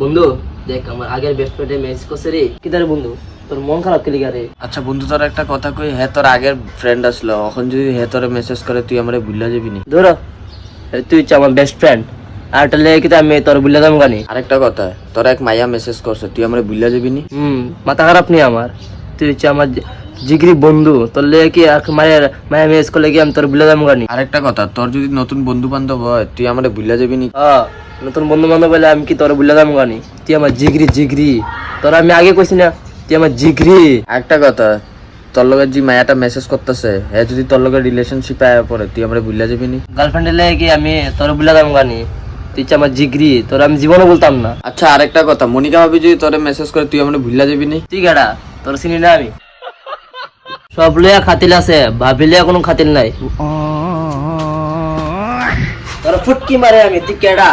বন্ধু দেখ আমার আগের বেস্ট ফ্রেন্ডে মেসেজ করছে রে। কি তারে বন্ধু তোর মন খারাপ কেলি গারে? আচ্ছা বন্ধু, তোর একটা কথা কই, হ্যাঁ তোর আগের ফ্রেন্ড আসলো, এখন যদি হ্যাঁ তোরে মেসেজ করে তুই আমারে ভুলে যাবি নি? ধরো তুই হচ্ছে আমার বেস্ট ফ্রেন্ড আর এটা লেগে কি আমি তোর বুঝলে দাম গানি? আরেকটা কথা, তোর এক মাইয়া মেসেজ করছে, তুই আমারে ভুলে যাবি নি? মাথা খারাপ নেই আমার। তুই হচ্ছে আমার জিগরি বন্ধু, তোর লেগে কি মায়ের মায়া মেসেজ করলে কি আমি তোর বুঝলে দাম গানি? আরেকটা কথা, তোর যদি নতুন বন্ধু বান্ধব হয় তুই আমারে ভুলে যাবি নি? নতুন বন্ধু বান্ধব বলে আমি কি তোর বুঝলে দাম গানি? তুই আমার জিগরি জিগরি, তোর আমি আগে কইছি না তুই আমার জিগরি। আরেকটা কথা, তোর লগে যে মায়াটা মেসেজ করতেছে হ্যাঁ যদি তোর লগে রিলেশনশিপে আয়া পড়ে তুই আমারে ভুলে যাবি নি? গার্লফ্রেন্ডের লেগে কি আমি তোর বুঝলে দাম গানি? তুই হচ্ছে আমার জিগরি, তোর আমি জীবনও বলতাম না। আচ্ছা আরেকটা কথা, মনিকা ভাবি যদি তোরে মেসেজ করে তুই আমারে ভুলে যাবি নি? তুই গাড়া, তোর চিনি না আমি। সব লইয়া খাতিল আছে, ভাবিলিয়া কোনো খাতিল নাই। তোর ফুটকি মারে আমি, তুই কেডা?